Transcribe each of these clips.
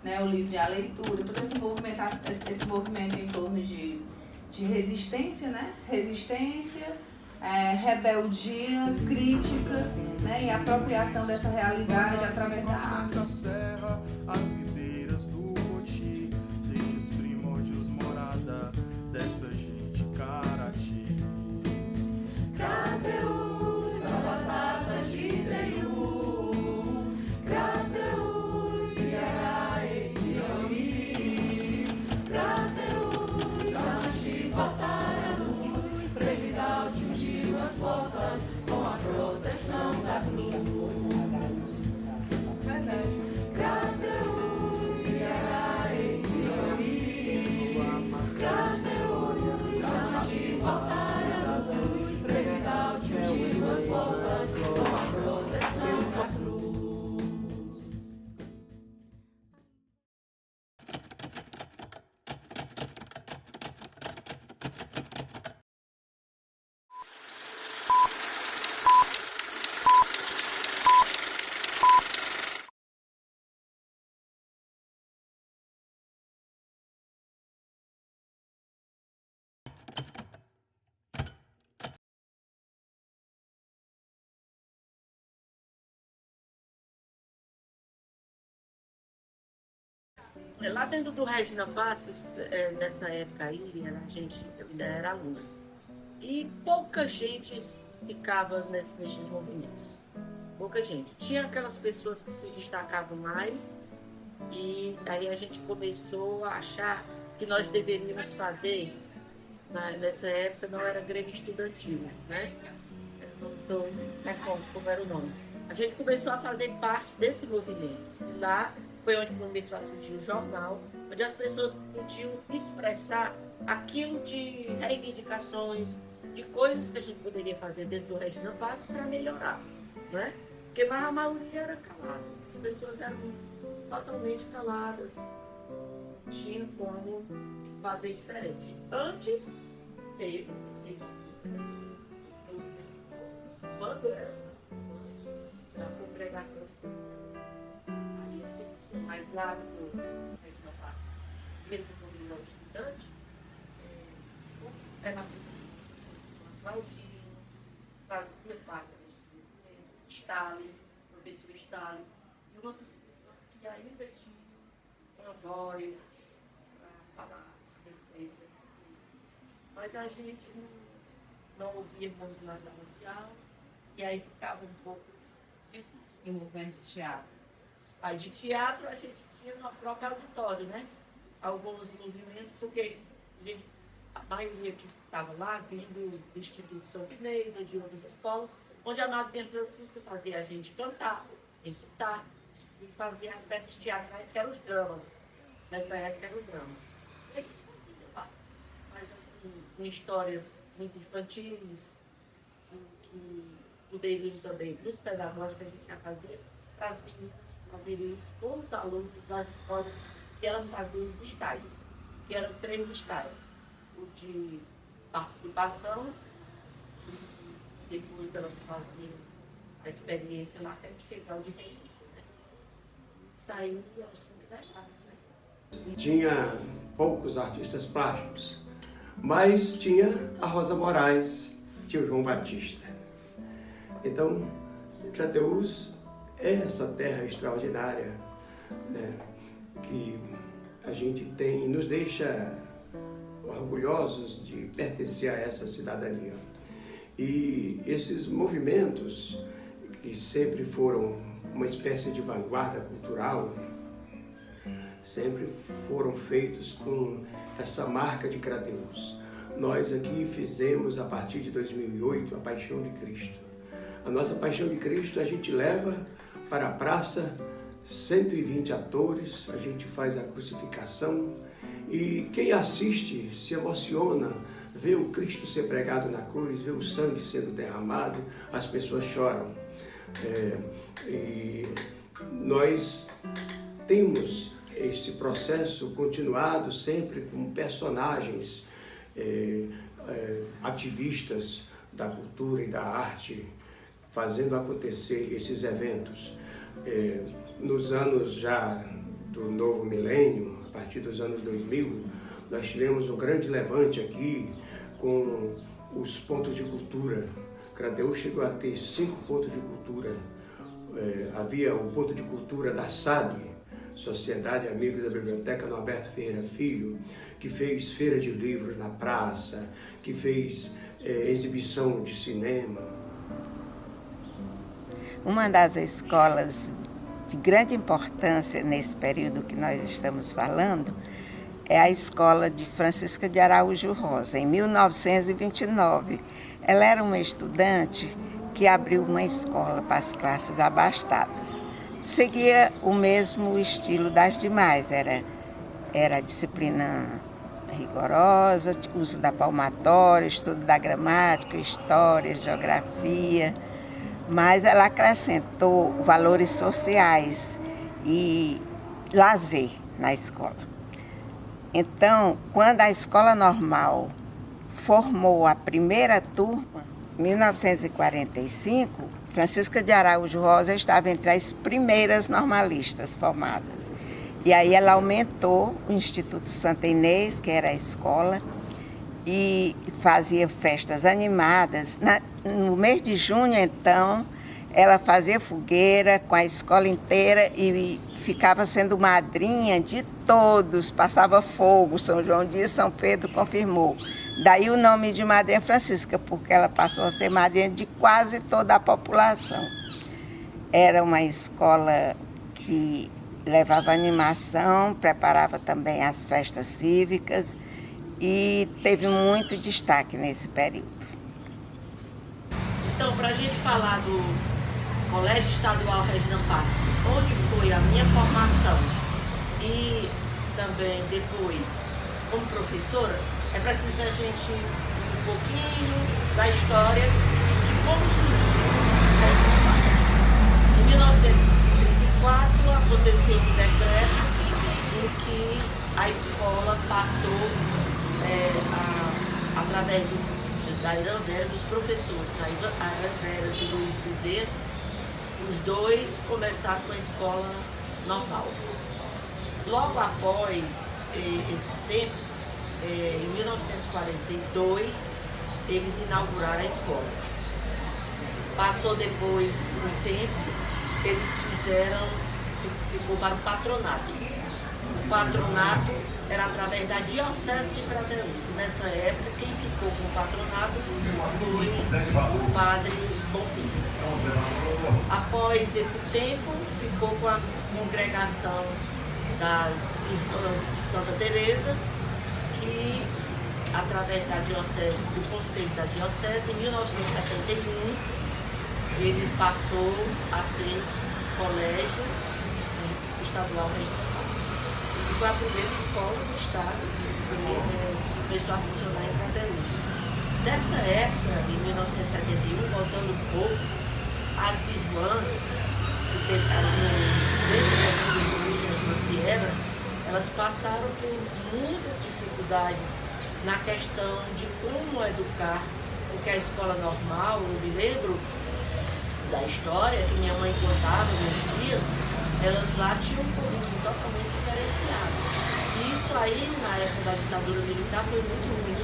né, o livre à leitura, todo esse movimento em torno de resistência, né? Resistência, rebeldia, crítica, né? E apropriação dessa realidade através da arte. As ribeiras do Poti, desde os primórdios morada dessa gente Carati. Crateus, avatatas de Teiu, Crateus, Ceará, esse ami, Crateus, Jamachi, faltar a luz, Brevidal tingiu as portas com a proteção da cruz. Verdade. Crateus, Ceará, esse ami, Crateus, Jamachi, faltar a luz, Brevidal tingiu as portas com a proteção da cruz. Lá dentro do Regina Passos, nessa época aí, eu ainda era aluna. E pouca gente ficava nesses movimentos. Pouca gente. Tinha aquelas pessoas que se destacavam mais, e aí a gente começou a achar que nós deveríamos fazer, nessa época não era greve estudantil, né? Eu não estou como era o nome. A gente começou a fazer parte desse movimento. Lá foi onde começou a surgir o jornal, onde as pessoas podiam expressar aquilo de reivindicações, de coisas que a gente poderia fazer dentro do Regina Passos para melhorar, né? Porque a maioria era calada, as pessoas eram totalmente caladas, tinha como fazer diferente. Antes, teve quando era a congregação, mais lá no Regina Passos, mesmo como não estudante, era Valzinho, fazia parte desses movimentos, Stalin, professor Stalin, e outras pessoas que ainda tinham uma voz para falar a respeito dessas coisas. Mas a gente não ouvia muito na sala de aula, e aí ficava um pouco difícil. E o movimento de teatro? Aí de teatro a gente tinha no próprio auditório, né? Alguns movimentos, porque a maioria que estava lá, vindo do Instituto São Pinês, ou de outras escolas, onde a Madre Francisca fazia a gente cantar, recitar, e fazia as peças teatrais, que eram os dramas. Nessa época eram os dramas. E aí fazia lá. Mas assim, com histórias muito infantis, que poderiam também, nos pedagógicos, a gente ia fazer para as meninas fazerem isso com os alunos das escolas, que elas faziam os estágios, que eram 3 estágios. O de participação, e depois elas faziam a experiência lá até chegar ao de registro, né? Isso aí eu acho que é fácil, né? Tinha poucos artistas plásticos, mas tinha a Rosa Moraes, tinha o João Batista. Então, Crateús é essa terra extraordinária, né, que a gente tem, nos deixa orgulhosos de pertencer a essa cidadania. E esses movimentos, que sempre foram uma espécie de vanguarda cultural, sempre foram feitos com essa marca de Crateús. Nós aqui fizemos, a partir de 2008, a Paixão de Cristo. A nossa Paixão de Cristo a gente leva para a praça, 120 atores, a gente faz a crucificação e quem assiste se emociona, vê o Cristo ser pregado na cruz, vê o sangue sendo derramado, as pessoas choram. E nós temos esse processo continuado sempre com personagens ativistas da cultura e da arte, fazendo acontecer esses eventos. Nos anos já do novo milênio, a partir dos anos 2000, nós tivemos um grande levante aqui com os pontos de cultura. Crateús chegou a ter 5 pontos de cultura. Havia o ponto de cultura da SAD, Sociedade Amigos da Biblioteca Norberto Ferreira Filho, que fez feira de livros na praça, que fez exibição de cinema. Uma das escolas de grande importância nesse período que nós estamos falando é a escola de Francisca de Araújo Rosa, em 1929. Ela era uma estudante que abriu uma escola para as classes abastadas. Seguia o mesmo estilo das demais, era disciplina rigorosa, uso da palmatória, estudo da gramática, história, geografia, mas ela acrescentou valores sociais e lazer na escola. Então, quando a escola normal formou a primeira turma, em 1945, Francisca de Araújo Rosa estava entre as primeiras normalistas formadas. E aí ela aumentou o Instituto Santa Inês, que era a escola, e fazia festas animadas. No mês de junho, então, ela fazia fogueira com a escola inteira e ficava sendo madrinha de todos, passava fogo, São João Dias, São Pedro confirmou. Daí o nome de Madrinha Francisca, porque ela passou a ser madrinha de quase toda a população. Era uma escola que levava animação, preparava também as festas cívicas e teve muito destaque nesse período. Então, para a gente falar do Colégio Estadual Regina Passos, onde foi a minha formação e também depois como professora, é preciso a gente ir um pouquinho da história de como surgiu a escola. Em 1934 aconteceu um decreto em que a escola passou, através da Irã Vera, dos professores, a Irã Vera de Luiz Bezerra, os dois começaram com a escola normal. Logo após esse tempo, em 1942, eles inauguraram a escola. Passou depois um tempo, eles ficou para o patronato. O patronato era através da Diocese de Crateús. Nessa época, quem ficou com o patronato foi o padre Bonfim. Após esse tempo, ficou com a congregação das Irmãs de Santa Teresa, que, através da Diocese, do Conselho da Diocese, em 1971, ele passou a ser colégio estadual Regina Passos. E foi a primeira escola do estado que começou a funcionar em Crateús. Nessa época, em 1971, voltando um pouco, as irmãs que tentaram dentro da igreja, elas passaram por muitas dificuldades na questão de como educar, porque a escola normal, eu me lembro da história que minha mãe contava nos dias, elas lá tinham um currículo totalmente diferenciado. E isso aí, na época da ditadura militar, foi muito ruim,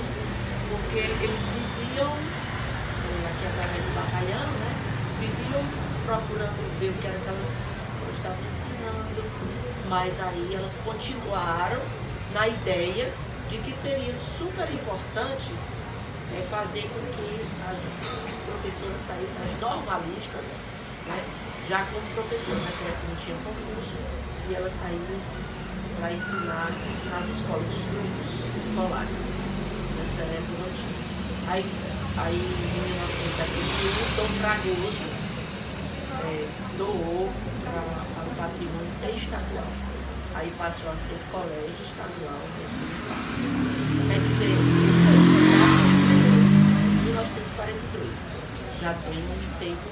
porque eles viviam, aqui através do batalhão, né, viviam procurando ver o que era que elas estavam ensinando, mas aí elas continuaram na ideia de que seria super importante fazer com que as professoras saíssem, as normalistas, né, já como professoras, nessa época não tinha concurso, e elas saíram para ensinar nas escolas, nos grupos escolares. Nessa época não tinha. Aí em 1971, Dom Fragoso doou para o patrimônio estadual. Aí passou a ser colégio estadual. Quer dizer, isso em 1942. Já tem um tempo.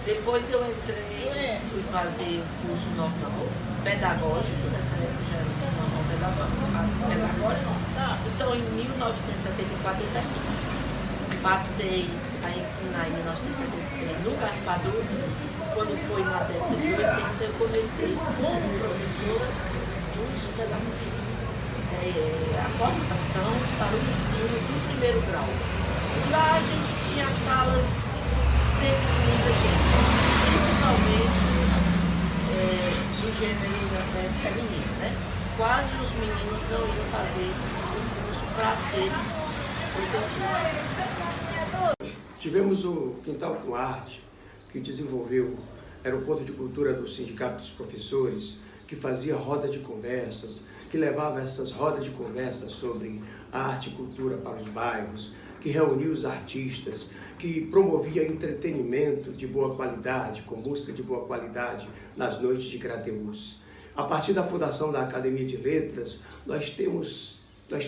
Depois eu entrei, fui fazer curso normal, pedagógico, nessa época já era normal pedagógico. Então em 1974 eu terminei. Passei a ensinar em 1976 no Gaspar Dutra quando foi na década de 80, eu comecei como professora de uso pedagógico. A formação para o ensino do primeiro grau. Lá a gente tinha salas sempre com muita gente, principalmente do gênero feminino, né? Quase os meninos não iam fazer um curso para ser professores. Tivemos o Quintal com Arte, que desenvolveu, era o ponto de cultura do Sindicato dos Professores, que fazia roda de conversas, que levava essas rodas de conversa sobre arte e cultura para os bairros, que reunia os artistas, que promovia entretenimento de boa qualidade, com música de boa qualidade, nas noites de Crateús. A partir da fundação da Academia de Letras, nós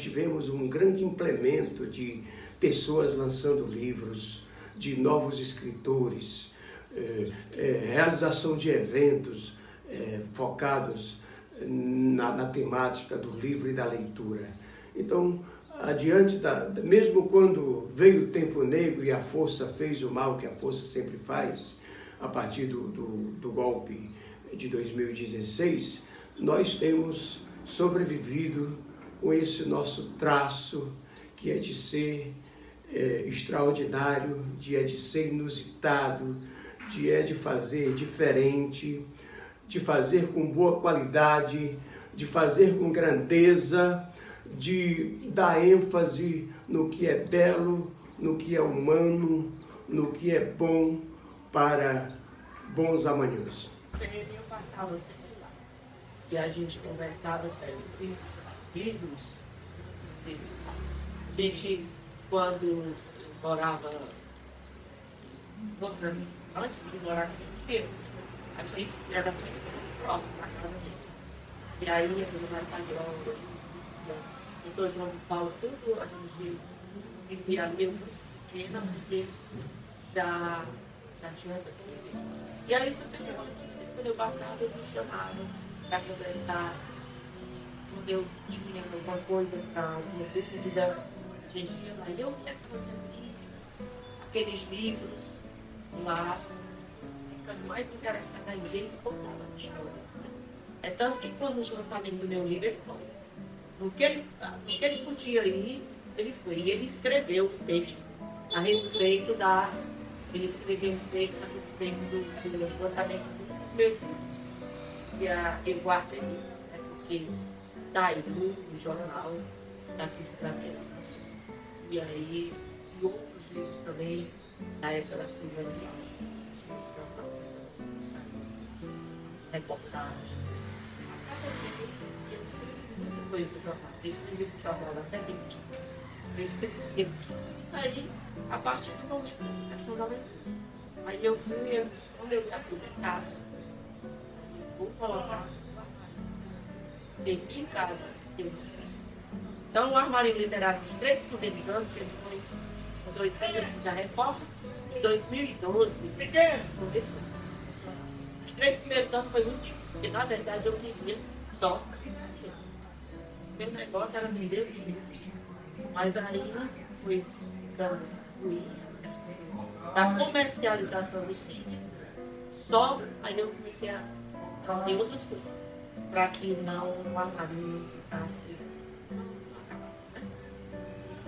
tivemos um grande implemento de pessoas lançando livros, de novos escritores, realização de eventos focados na temática do livro e da leitura. Então, adiante, mesmo quando veio o tempo negro e a força fez o mal que a força sempre faz, a partir do golpe de 2016, nós temos sobrevivido com esse nosso traço que é de ser extraordinário, de ser inusitado, de fazer diferente, de fazer com boa qualidade, de fazer com grandeza, de dar ênfase no que é belo, no que é humano, no que é bom para bons amanhãs. Eu passava sempre lá e a gente conversava sobre livros. A gente, quando morava antes de morar aqui, a gente era próximo da casa dele. E aí, a Dona Maria, depois João Paulo, tudo, a gente vivia livros pequena, mas eles já tinham essa coisa. E aí, quando eu passava, eles me chamavam para conversar. Quando eu tinha alguma coisa para alguma dúvida, a gente ia lá e eu ia fazer aqueles livros lá, ficando mais interessada em ele e contava a história. É tanto que quando o lançamento do meu livro, ele falou, no que ele podia ir, ele foi. E ele escreveu o texto a respeito ele escreveu um texto a respeito do lançamento dos meus livros. E eu guardei, porque saiu no jornal daqui de Crateús. E aí, e outros livros também, da época da Silvana reportagem. Foi do jornal. Eu escrevi para o jornal da Semente. Eu escrevi isso aí a partir do momento da questão da leitura. Aí eu fui, quando eu me aposentar, vou colocar em casa. Então, o armário literário dos 3 primeiros anos, que ele foi em 2000, a reforma, em 2012, começou. Os 3 primeiros anos foi muito difícil, porque na verdade eu vivia só. Meu negócio era vender os livros. Mas aí foi da comercialização dos livros. Só aí eu comecei a trazer outras coisas, para que não o armário ficasse na cabeça.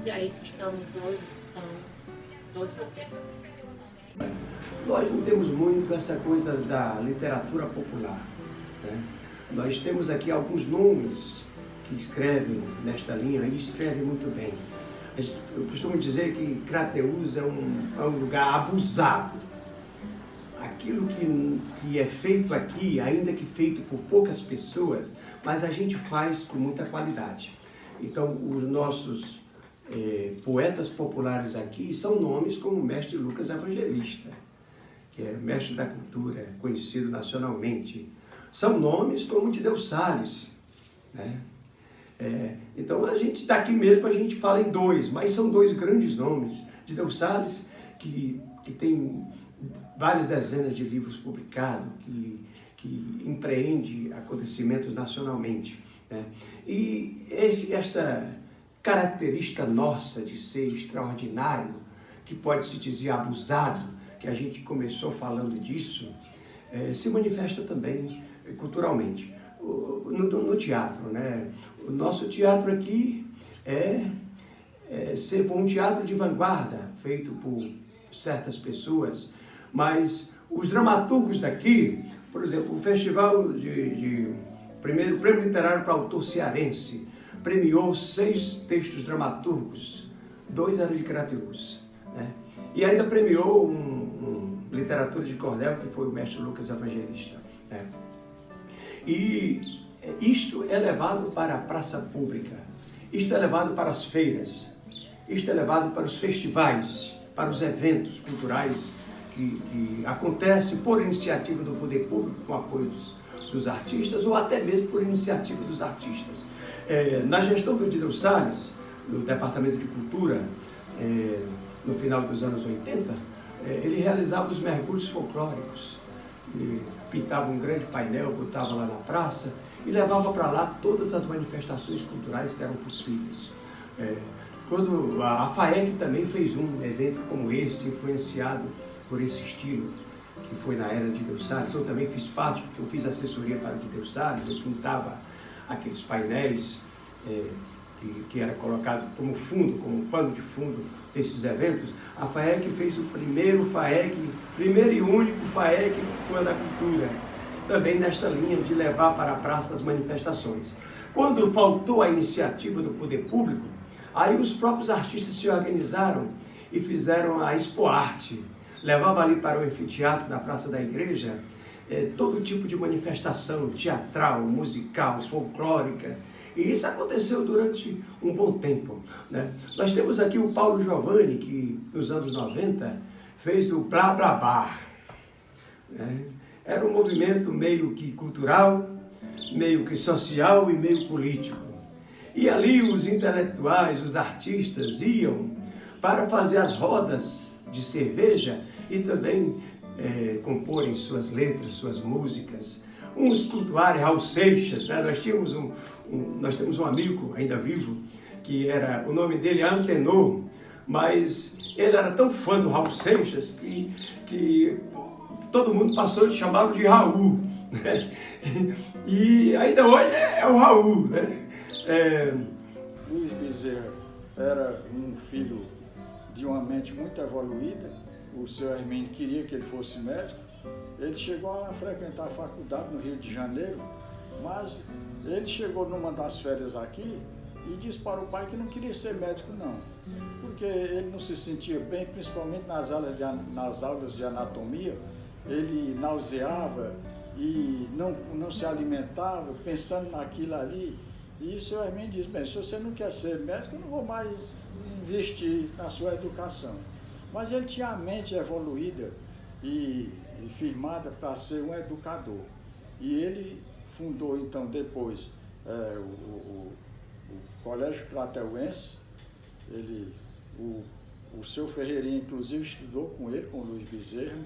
E aí estamos todos Nós não temos muito essa coisa da literatura popular, né? Nós temos aqui alguns nomes que escrevem nesta linha e escrevem muito bem. Eu costumo dizer que Crateús é um lugar abusado. Aquilo que é feito aqui, ainda que feito por poucas pessoas, mas a gente faz com muita qualidade. Então, os nossos poetas populares aqui são nomes como o mestre Lucas Evangelista, que é mestre da cultura, conhecido nacionalmente. São nomes como de Deus Salles, né? Então, daqui mesmo a gente fala em 2, mas são 2 grandes nomes. De Deus Salles, que tem várias dezenas de livros publicados, que empreende acontecimentos nacionalmente, né? E esta característica nossa de ser extraordinário, que pode se dizer abusado, que a gente começou falando disso, se manifesta também culturalmente. No teatro, né? O nosso teatro aqui foi um teatro de vanguarda, feito por certas pessoas, mas os dramaturgos daqui, por exemplo, o Festival primeiro Prêmio Literário para Autor Cearense, premiou 6 textos dramaturgos, 2 eram de Crateús, né? E ainda premiou um literatura de cordel, que foi o mestre Lucas Evangelista, né? E isto é levado para a praça pública, isto é levado para as feiras, isto é levado para os festivais, para os eventos culturais que acontecem por iniciativa do poder público, com apoio dos artistas, ou até mesmo por iniciativa dos artistas. Na gestão do Dideu Salles, no Departamento de Cultura, no final dos anos 80, ele realizava os mergulhos folclóricos, pintava um grande painel, botava lá na praça e levava para lá todas as manifestações culturais que eram possíveis. Quando a FAEC também fez um evento como esse, influenciado por esse estilo, que foi na era de Dideu Salles. Eu também fiz parte, porque eu fiz assessoria para o Dideu Salles, eu pintava aqueles painéis que era colocado como fundo, como pano de fundo desses eventos. A FAEC fez o primeiro e único FAEC da Cultura, também nesta linha de levar para a praça as manifestações. Quando faltou a iniciativa do poder público, aí os próprios artistas se organizaram e fizeram a Expoarte. Levava ali para o anfiteatro da Praça da Igreja todo tipo de manifestação teatral, musical, folclórica. E isso aconteceu durante um bom tempo, né? Nós temos aqui o Paulo Giovanni, que nos anos 90 fez o Blá Blá Bar, né? Era um movimento meio que cultural, meio que social e meio político. E ali os intelectuais, os artistas iam para fazer as rodas de cerveja e também comporem suas letras, suas músicas. Uns cultuarem Raul Seixas, né? Nós temos um amigo ainda vivo, que o nome dele é Antenor, mas ele era tão fã do Raul Seixas que todo mundo passou a chamá-lo de Raul, né? E ainda hoje é o Raul, né? Luiz Bezerra era um filho de uma mente muito evoluída. O seu Hermínio queria que ele fosse médico. Ele chegou a frequentar a faculdade no Rio de Janeiro, mas ele chegou numa das férias aqui e disse para o pai que não queria ser médico não, porque ele não se sentia bem, principalmente nas aulas de anatomia. Ele nauseava e não se alimentava, pensando naquilo ali. E o seu Hermínio disse: bem, se você não quer ser médico, eu não vou mais investir na sua educação. Mas ele tinha a mente evoluída e firmada para ser um educador. E ele fundou, então, depois, o Colégio Crateuense. O seu Ferreirinha, inclusive, estudou com ele, com o Luiz Bezerra.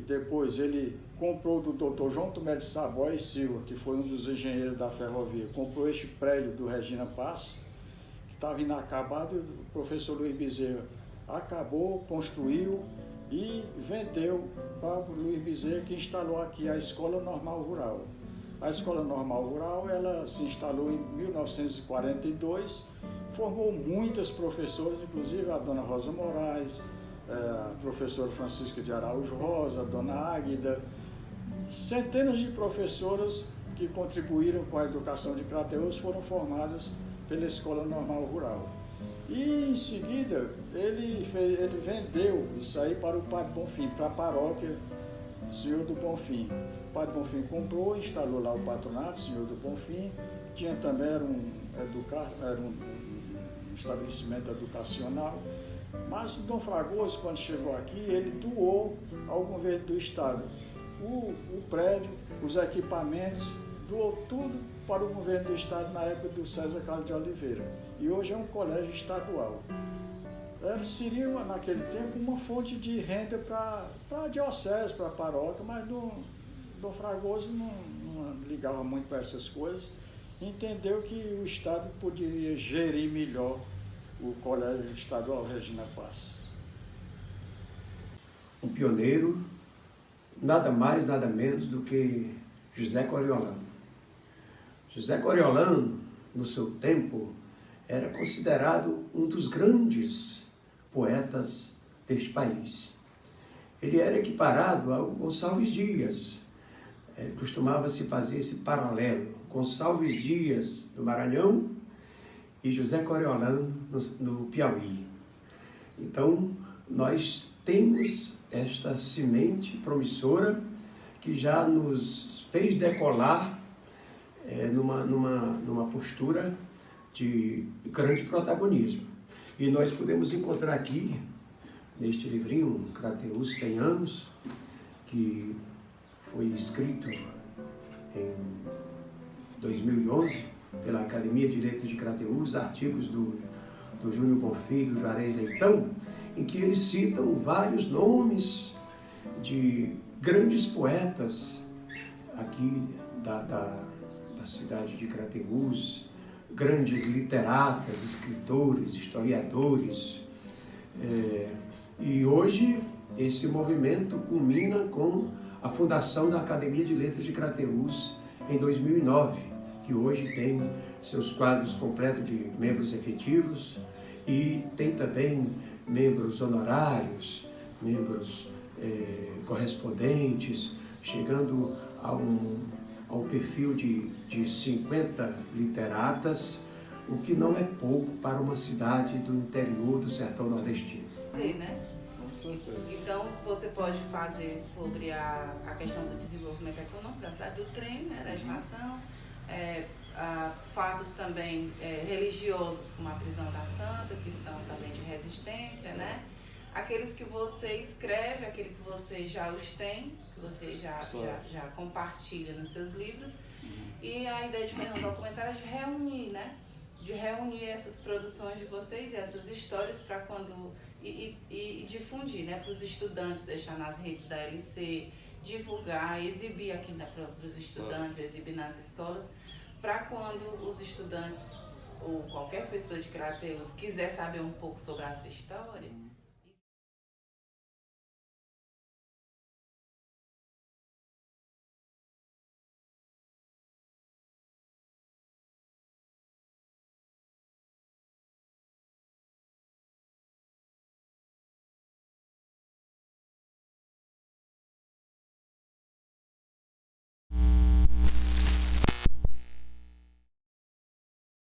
Depois ele comprou do Dr. João Tomé de Saboia e Silva, que foi um dos engenheiros da ferrovia, comprou este prédio do Regina Pass, que estava inacabado, e o professor Luiz Bezerra acabou, construiu e vendeu para o Luiz Bezerra, que instalou aqui a Escola Normal Rural. A Escola Normal Rural, ela se instalou em 1942, formou muitas professoras, inclusive a dona Rosa Moraes, a professora Francisca de Araújo Rosa, a dona Águida, centenas de professoras que contribuíram com a educação de Crateús foram formadas pela Escola Normal Rural. E em seguida ele vendeu isso aí para o Padre Bonfim, para a paróquia Senhor do Bonfim. O Padre Bonfim comprou, instalou lá o patronato Senhor do Bonfim, tinha também era um estabelecimento educacional. Mas o Dom Fragoso, quando chegou aqui, ele doou ao governo do estado o prédio, os equipamentos, doou tudo para o governo do estado na época do César Carlos de Oliveira. E hoje é um colégio estadual. Seria, naquele tempo, uma fonte de renda para a diocese, para a paróquia, mas Dom Fragoso não ligava muito para essas coisas. Entendeu que o estado poderia gerir melhor o Colégio Estadual Regina Pass. Um pioneiro nada mais, nada menos do que José Coriolano. José Coriolano, no seu tempo, era considerado um dos grandes poetas deste país. Ele era equiparado ao Gonçalves Dias. Costumava-se fazer esse paralelo. Gonçalves Dias, do Maranhão, e José Coriolano, no Piauí. Então, nós temos esta semente promissora que já nos fez decolar numa postura de grande protagonismo. E nós podemos encontrar aqui, neste livrinho, Crateús 100 anos, que foi escrito em 2011 pela Academia de Letras de Crateús, artigos do Júnior Bonfim e do Juarez Leitão, em que eles citam vários nomes de grandes poetas aqui da cidade de Crateús, grandes literatas, escritores, historiadores. E hoje esse movimento culmina com a fundação da Academia de Letras de Crateús em 2009, que hoje tem seus quadros completos de membros efetivos e tem também membros honorários, membros correspondentes, chegando ao perfil de 50 literatas, o que não é pouco para uma cidade do interior do sertão nordestino. Né? Então, você pode fazer sobre a questão do desenvolvimento econômico da cidade do trem, né, da estação, fatos também religiosos, como a prisão da Santa, que são também de resistência, né? Aqueles que você escreve, aquele que você já os tem, que você já compartilha nos seus livros. E a ideia de fazer um documentário é de reunir, né? De reunir essas produções de vocês e essas histórias para quando... E difundir, né? Para os estudantes, deixar nas redes da LC, divulgar, exibir aqui para os estudantes, exibir nas escolas, para quando os estudantes ou qualquer pessoa de Crateús quiser saber um pouco sobre essa história,